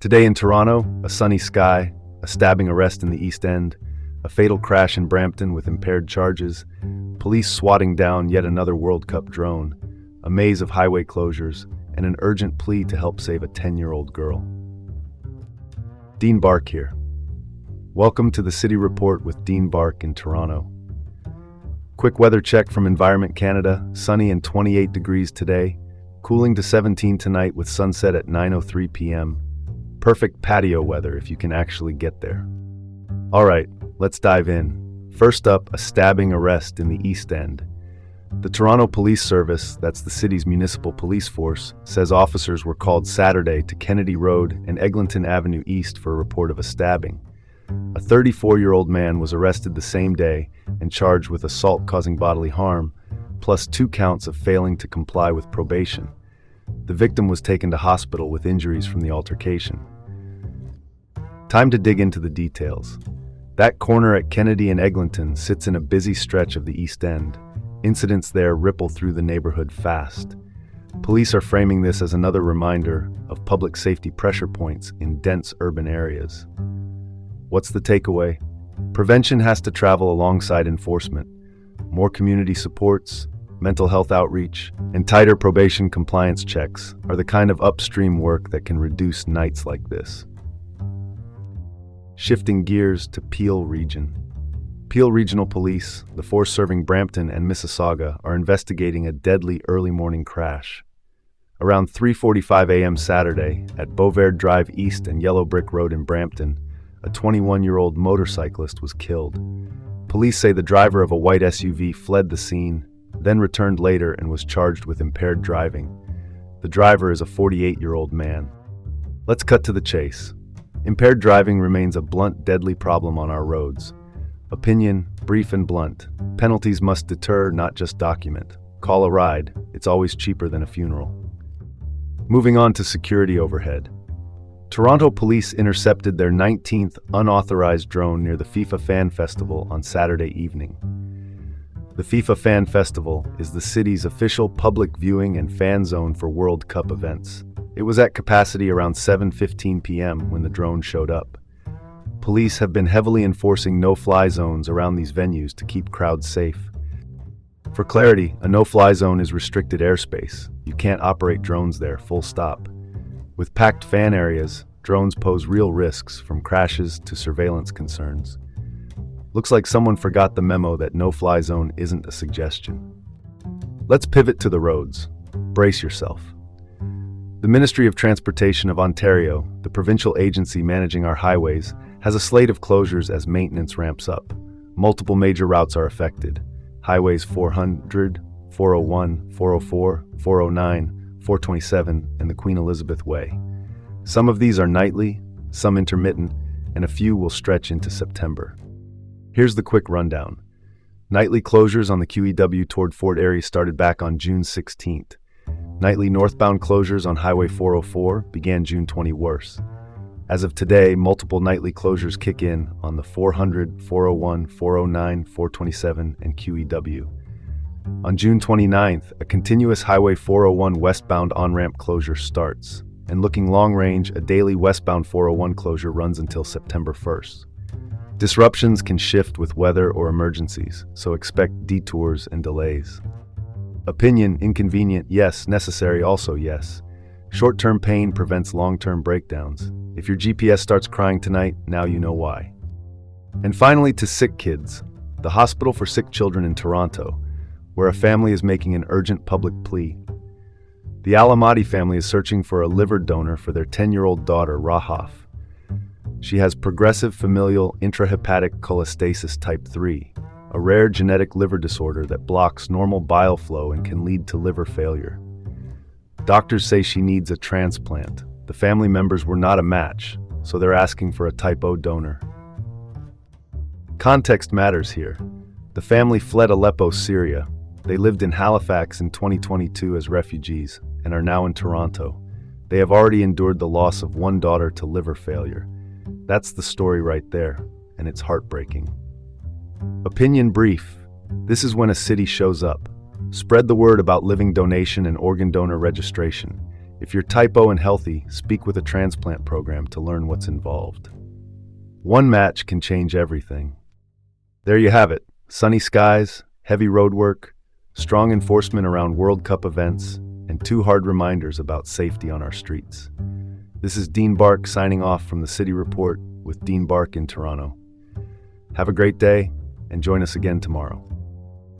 Today in Toronto, a sunny sky, a stabbing arrest in the East End, a fatal crash in Brampton with impaired charges, police swatting down yet another World Cup drone, a maze of highway closures, and an urgent plea to help save a 10-year-old girl. Dean Bark here. Welcome to the City Report with Dean Bark in Toronto. Quick weather check from Environment Canada, sunny and 28 degrees today, cooling to 17 tonight with sunset at 9:03 p.m. Perfect patio weather if you can actually get there. All right, let's dive in. First up, a stabbing arrest in the East End. The Toronto Police Service, that's the city's municipal police force, says officers were called Saturday to Kennedy Road and Eglinton Avenue East for a report of a stabbing. A 34-year-old man was arrested the same day and charged with assault causing bodily harm, plus 2 counts of failing to comply with probation. The victim was taken to hospital with injuries from the altercation. Time to dig into the details. That corner at Kennedy and Eglinton sits in a busy stretch of the East End. Incidents there ripple through the neighborhood fast. Police are framing this as another reminder of public safety pressure points in dense urban areas. What's the takeaway? Prevention has to travel alongside enforcement. More community supports, mental health outreach, and tighter probation compliance checks are the kind of upstream work that can reduce nights like this. Shifting gears to Peel Region. Peel Regional Police, the force serving Brampton and Mississauga, are investigating a deadly early morning crash. Around 3:45 a.m. Saturday, at Beauvert Drive East and Yellow Brick Road in Brampton, a 21-year-old motorcyclist was killed. Police say the driver of a white SUV fled the scene, then returned later and was charged with impaired driving. The driver is a 48-year-old man. Let's cut to the chase. Impaired driving remains a blunt, deadly problem on our roads. Opinion, brief and blunt. Penalties must deter, not just document. Call a ride. It's always cheaper than a funeral. Moving on to security overhead. Toronto police intercepted their 19th unauthorized drone near the FIFA Fan Festival on Saturday evening. The FIFA Fan Festival is the city's official public viewing and fan zone for World Cup events. It was at capacity around 7:15 p.m. when the drone showed up. Police have been heavily enforcing no-fly zones around these venues to keep crowds safe. For clarity, a no-fly zone is restricted airspace. You can't operate drones there, full stop. With packed fan areas, drones pose real risks from crashes to surveillance concerns. Looks like someone forgot the memo that no-fly zone isn't a suggestion. Let's pivot to the roads. Brace yourself. The Ministry of Transportation of Ontario, the provincial agency managing our highways, has a slate of closures as maintenance ramps up. Multiple major routes are affected. Highways 400, 401, 404, 409, 427, and the Queen Elizabeth Way. Some of these are nightly, some intermittent, and a few will stretch into September. Here's the quick rundown. Nightly closures on the QEW toward Fort Erie started back on June 16th. Nightly northbound closures on Highway 404 began June 21st. As of today, multiple nightly closures kick in on the 400, 401, 409, 427, and QEW. On June 29th, a continuous Highway 401 westbound on-ramp closure starts, and looking long-range, a daily westbound 401 closure runs until September 1st. Disruptions can shift with weather or emergencies, so expect detours and delays. Opinion, inconvenient, yes. Necessary, also yes. Short-term pain prevents long-term breakdowns. If your GPS starts crying tonight, now you know why. And finally, to sick kids. The Hospital for Sick Children in Toronto, where a family is making an urgent public plea. The Alamati family is searching for a liver donor for their 10-year-old daughter, Rahaf. She has progressive familial intrahepatic cholestasis type 3, a rare genetic liver disorder that blocks normal bile flow and can lead to liver failure. Doctors say she needs a transplant. The family members were not a match, so they're asking for a type O donor. Context matters here. The family fled Aleppo, Syria. They lived in Halifax in 2022 as refugees and are now in Toronto. They have already endured the loss of one daughter to liver failure. That's the story right there, and it's heartbreaking. Opinion brief. This is when a city shows up. Spread the word about living donation and organ donor registration. If you're typo and healthy, speak with a transplant program to learn what's involved. One match can change everything. There you have it. Sunny skies, heavy roadwork, strong enforcement around World Cup events, and 2 hard reminders about safety on our streets. This is Dean Bark signing off from the City Report with Dean Bark in Toronto. Have a great day and join us again tomorrow.